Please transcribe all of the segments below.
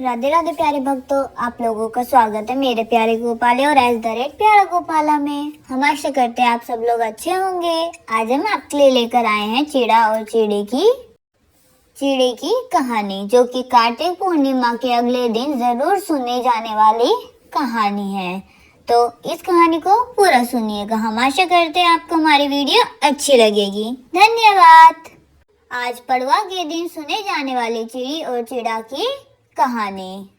राधे राधे प्यारे भक्तों, आप लोगों का स्वागत है मेरे प्यारे गोपाले और एज द रेट प्यारा गोपाला में। हम आशा करते हैं आप सब लोग अच्छे होंगे। आज हम आपके लिए लेकर आए हैं चिड़ा और चिड़े की कहानी, जो कि कार्तिक पूर्णिमा के अगले दिन जरूर सुने जाने वाली कहानी है। तो इस कहानी को पूरा सुनिएगा। हम आशा करते हैं आपको हमारी वीडियो अच्छी लगेगी। धन्यवाद। आज पड़वा के दिन सुने जाने वाली चिड़ी और चिड़ा की कहानी।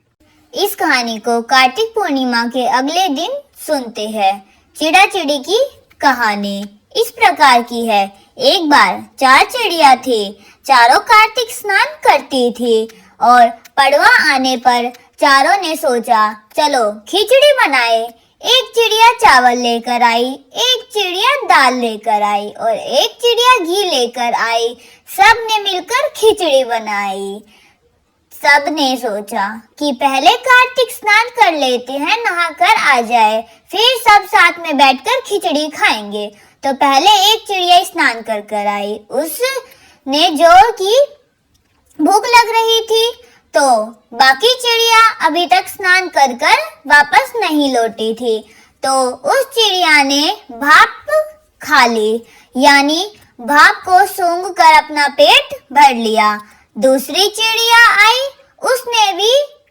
इस कहानी को कार्तिक पूर्णिमा के अगले दिन सुनते हैं। चिड़ा चिड़ी की कहानी इस प्रकार की है। एक बार 4 चिड़िया थी। चारों कार्तिक स्नान करती थी और पड़वा आने पर चारों ने सोचा चलो खिचड़ी बनाए। एक चिड़िया चावल लेकर आई, एक चिड़िया दाल लेकर आई और एक चिड़िया घी लेकर आई। सब ने मिलकर खिचड़ी बनाई। सब ने सोचा कि पहले कार्तिक स्नान कर लेते हैं, नहाकर आ जाए, फिर सब साथ में बैठकर खिचड़ी खाएंगे। तो पहले एक चिड़िया स्नान कर कर आई। उसने जो कि भूख लग रही थी, तो बाकी चिड़िया अभी तक स्नान कर कर वापस नहीं लौटी थी। तो उस चिड़िया ने भाप खा ली, यानी भाप को सूंघ कर अपना पेट भर लिया। दूसरी चिड़िया आई,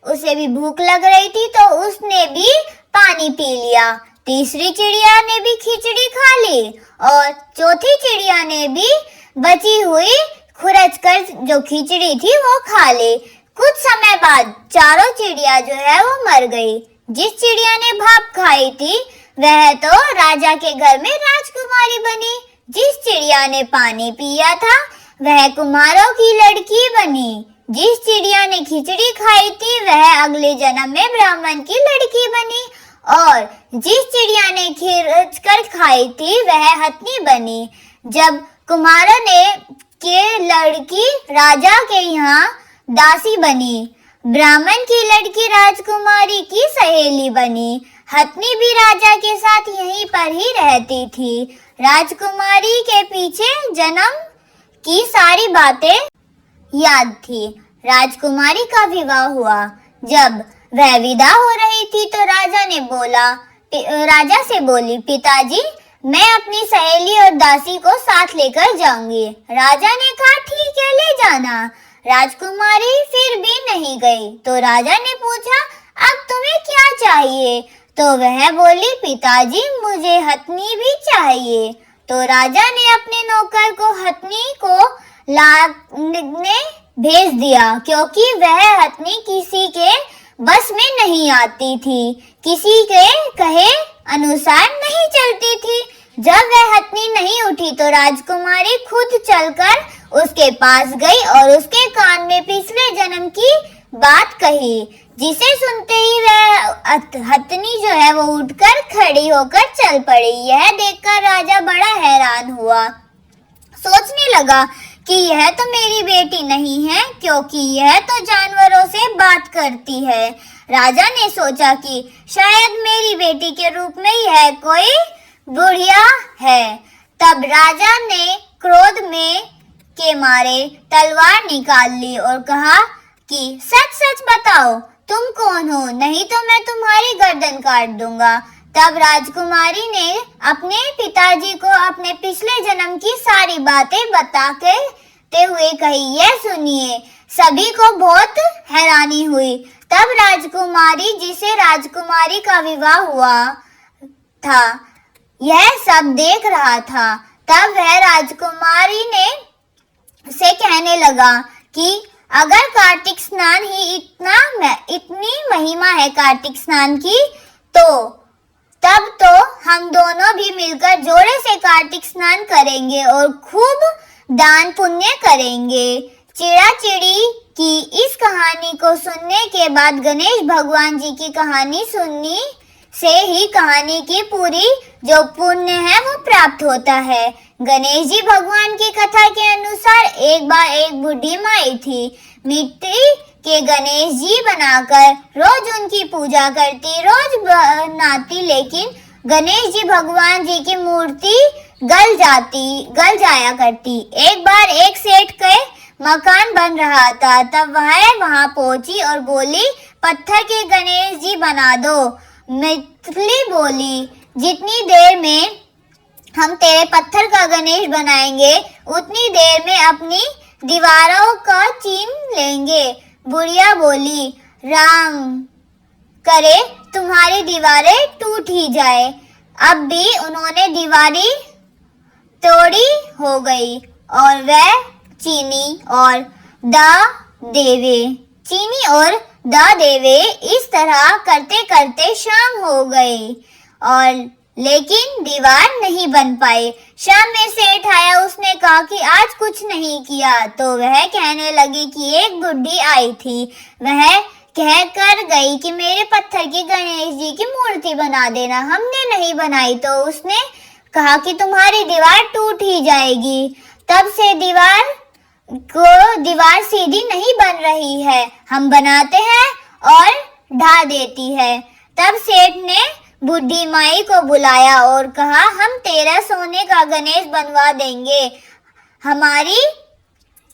उसे भी भूख लग रही थी, तो उसने भी पानी पी लिया। तीसरी चिड़िया ने भी खिचड़ी खा ली और चौथी चिड़िया ने भी बची हुई खुरच कर जो खिचड़ी थी वो खा ली। कुछ समय बाद चारों चिड़िया जो है वो मर गई। जिस चिड़िया ने भाप खाई थी वह तो राजा के घर में राजकुमारी बनी। जिस चिड़िया ने पानी पिया था वह कुम्हारों की लड़की बनी। जिस चिड़िया ने खिचड़ी खाई थी वह अगले जन्म में ब्राह्मण की लड़की बनी और जिस चिड़िया ने खिरच कर खाई थी वह हथनी बनी। जब कुम्हारों ने के लड़की राजा के यहाँ दासी बनी, ब्राह्मण की लड़की राजकुमारी की सहेली बनी। हथनी भी राजा के साथ यहीं पर ही रहती थी। राजकुमारी के पीछे जन्म की सारी बातें याद थी। राजकुमारी का विवाह हुआ। जब वह विदा हो रही थी तो राजा से बोली, पिताजी मैं अपनी सहेली और दासी को साथ लेकर जाऊंगी। राजा ने कहा ठीक है, ले जाना। राजकुमारी फिर भी नहीं गई। तो राजा ने पूछा अब तुम्हें क्या चाहिए? तो वह बोली, पिताजी मुझे हथनी भी चाहिए। तो राजा ने अपने नौकर को हथनी को लाने भेज दिया, क्योंकि वह हथनी किसी के बस में नहीं आती थी, किसी के कहे अनुसार नहीं चलती थी। जब वह हथनी नहीं उठी तो राजकुमारी खुद चलकर उसके पास गई और उसके कान में पिछले जन्म की बात कही, जिसे सुनते ही वह हथनी जो है वो उठकर खड़ी होकर चल पड़ी। यह देखकर राजा बड़ा हैरान हुआ। सोचने लगा कि यह तो मेरी बेटी नहीं है, क्योंकि यह तो जानवरों से बात करती है। राजा ने सोचा कि शायद मेरी बेटी के रूप में यह कोई बुढ़िया है। तब राजा ने क्रोध में के मारे तलवार निकाल ली और कहा कि सच सच बताओ तुम कौन हो, नहीं तो मैं तुम्हारी गर्दन काट दूंगा। तब राजकुमारी ने अपने पिताजी को अपने पिछले जन्म की सारी बातें बताते हुए कही, यह सुनिए। सभी को बहुत हैरानी हुई। तब राजकुमारी, जिसे राजकुमारी का विवाह हुआ था, यह सब देख रहा था। तब वह राजकुमारी ने से कहने लगा कि अगर कार्तिक स्नान ही इतनी महिमा है कार्तिक स्नान की, तो तब तो हम दोनों भी मिलकर जोड़े से कार्तिक स्नान करेंगे और खूब दान पुण्य करेंगे। चिड़ा चिड़ी की इस कहानी को सुनने के बाद गणेश भगवान जी की कहानी सुनने से ही कहानी की पूरी जो पुण्य है वो प्राप्त होता है। गणेश जी भगवान की कथा के अनुसार एक बार एक बूढ़ी माई थी। मिट्टी के गणेश जी बनाकर रोज उनकी पूजा करती, रोज बनाती, लेकिन गणेश जी भगवान जी की मूर्ति गल जाया करती। एक बार एक सेठ के मकान बन रहा था। तब वह वहां पहुंची और बोली, पत्थर के गणेश जी बना दो। मिताली बोली, जितनी देर में हम तेरे पत्थर का गणेश बनाएंगे उतनी देर में अपनी दीवारों का छीन लेंगे। बुढ़िया बोली, राम करे तुम्हारी दीवारें टूट ही जाए। अब भी उन्होंने दीवारी तोड़ी हो गई और वह चीनी और दा देवे इस तरह करते करते शाम हो गई और लेकिन दीवार नहीं बन पाई। शाम में सेठ आया। उसने कहा कि आज कुछ नहीं किया। तो वह कहने लगी कि एक बुढ़ी आई थी, वह कह कर गई कि मेरे पत्थर की गणेश जी की मूर्ति बना देना। हमने नहीं बनाई तो उसने कहा कि तुम्हारी दीवार टूट ही जाएगी। तब से दीवार सीधी नहीं बन रही है। हम बनाते हैं और ढा देती है। तब सेठ ने बुढ़ी माई को बुलाया और कहा, हम तेरा सोने का गणेश बनवा देंगे, हमारी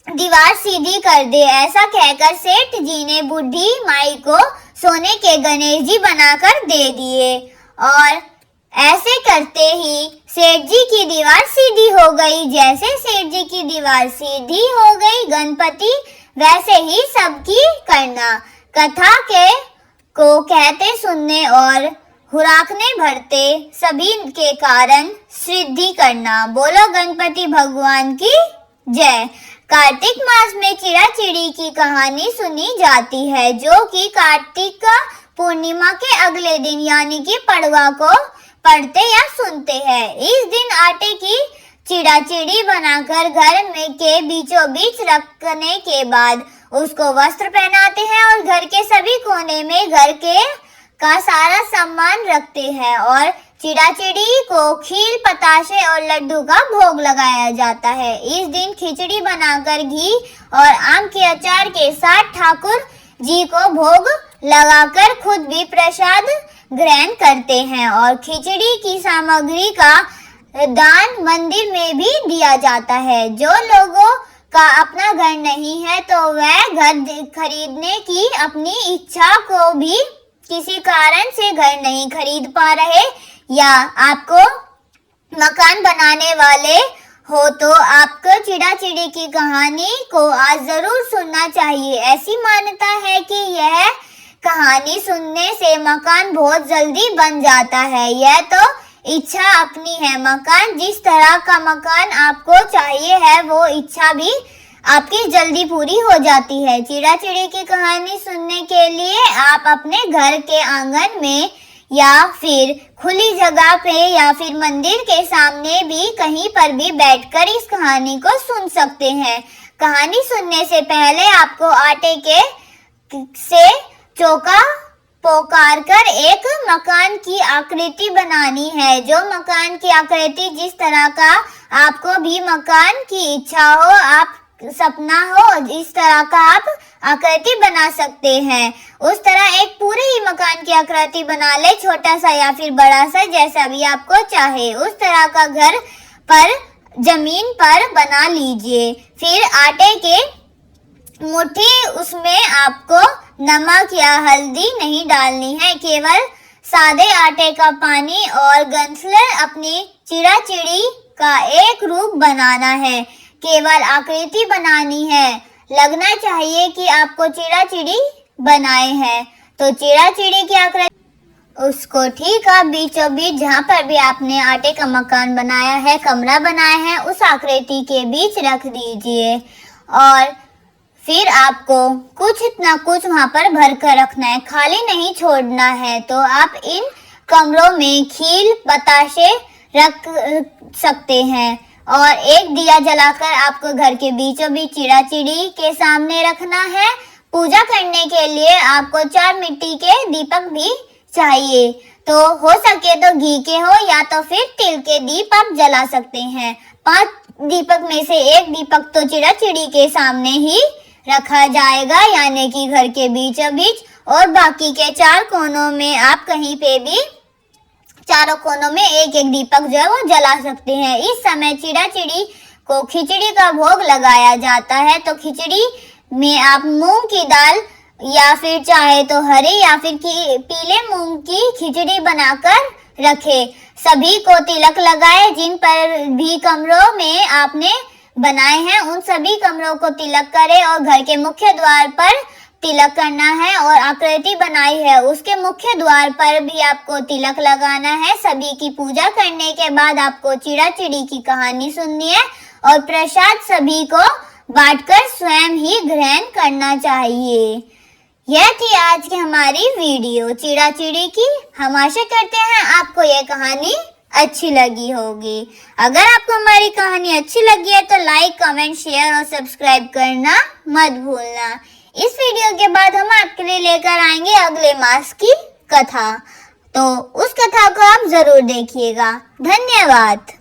दीवार सीधी कर दे। ऐसा कहकर सेठ जी ने बुढ़ी माई को सोने के गणेश जी बनाकर दे दिए और ऐसे करते ही सेठ जी की दीवार सीधी हो गई। जैसे सेठ जी की दीवार सीधी हो गई गणपति, वैसे ही सबकी करना। कथा को कहते सुनने और हुराकने भरते सभी के कारण सिद्धि करना। बोलो गणपति भगवान की जय। कार्तिक मास में चिड़ा चिड़ी की कहानी सुनी जाती है, जो कि कार्तिक का पूर्णिमा के अगले दिन यानी कि पड़वा को पढ़ते या सुनते हैं। इस दिन आटे की चिड़ा चिड़ी बनाकर घर में के बीचों बीच रखने के बाद उसको वस्त्र पहनाते हैं और घर के सभी कोने में घर के का सारा सामान रखते हैं और चिड़ा चिड़ी को खीर, बताशे और लड्डू का भोग लगाया जाता है। इस दिन खिचड़ी बनाकर घी और आम के अचार के साथ ठाकुर जी को भोग लगाकर खुद भी प्रसाद ग्रहण करते हैं और खिचड़ी की सामग्री का दान मंदिर में भी दिया जाता है। जो लोगों का अपना घर नहीं है तो वह घर खरीदने की अपनी इच्छा को भी किसी कारण से घर नहीं खरीद पा रहे या आपको मकान बनाने वाले हो तो आपको चिड़ा चिड़ी की कहानी को आज जरूर सुनना चाहिए। ऐसी मान्यता है कि यह कहानी सुनने से मकान बहुत जल्दी बन जाता है। यह तो इच्छा अपनी है। मकान जिस तरह का मकान आपको चाहिए है वो इच्छा भी आपकी जल्दी पूरी हो जाती है। चिड़ा चिड़ी की कहानी सुनने के लिए आप अपने घर के आंगन में या फिर खुली जगह पे या फिर मंदिर के सामने भी कहीं पर भी बैठकर इस कहानी को सुन सकते हैं। कहानी सुनने से पहले आपको आटे से चौका पोकार कर एक मकान की आकृति बनानी है। जो मकान की आकृति जिस तरह का आपको भी मकान की इच्छा हो, आप सपना हो, इस तरह का आप आकृति बना सकते हैं। उस तरह एक पूरे ही मकान की आकृति बना ले, छोटा सा या फिर बड़ा सा, जैसा भी आपको चाहे। उस तरह का घर पर जमीन पर बना लीजिए। फिर आटे के मुट्ठी, उसमें आपको नमक या हल्दी नहीं डालनी है, केवल सादे आटे का पानी और गंसलर अपनी चिड़ा चिड़ी का एक रूप बनाना है। केवल आकृति बनानी है। लगना चाहिए कि आपको चिड़ा चिड़ी बनाए हैं। तो चिड़ा चिड़ी की आकृति उसको ठीक आप बीचों बीच जहाँ पर भी आपने आटे का मकान बनाया है, कमरा बनाया है, उस आकृति के बीच रख दीजिए और फिर आपको कुछ इतना कुछ वहाँ पर भर कर रखना है, खाली नहीं छोड़ना है। तो आप इन कमरों में खीर, बताशे रख सकते हैं और एक दिया जलाकर आपको घर के बीचों बीच चिड़ा चिड़ी के सामने रखना है। पूजा करने के लिए आपको 4 मिट्टी के दीपक भी चाहिए। तो हो सके तो घी के हो या तो फिर तिल के दीप आप जला सकते हैं। 5 दीपक में से एक दीपक तो चिड़ा चिड़ी के सामने ही रखा जाएगा, यानी कि घर के बीचों बीच, और बाकी के 4 कोनों में आप कहीं पे भी चारों कोनों में एक एक दीपक जो है वो जला सकते हैं। इस समय चिड़ा चिड़ी को खिचड़ी का भोग लगाया जाता है। तो खिचड़ी में आप मूंग की दाल या फिर चाहे तो हरे या फिर पीले मूंग की खिचड़ी बनाकर रखे। सभी को तिलक लगाए। जिन पर भी कमरों में आपने बनाए हैं उन सभी कमरों को तिलक करें और घर के मुख्य द्वार पर तिलक करना है। और आकृति बनाई है उसके मुख्य द्वार पर भी आपको तिलक लगाना है। सभी की पूजा करने के बाद आपको चिड़ा चिड़ी की कहानी सुननी है और प्रसाद सभी को बांटकर स्वयं ही ग्रहण करना चाहिए। यह थी आज की हमारी वीडियो चिड़ा चिड़ी की। हम आशा करते हैं आपको यह कहानी अच्छी लगी होगी। अगर आपको हमारी कहानी अच्छी लगी है तो लाइक, कमेंट, शेयर और सब्सक्राइब करना मत भूलना। इस वीडियो के बाद हम आपके लिए लेकर आएंगे अगले मास की कथा, तो उस कथा को आप जरूर देखिएगा। धन्यवाद।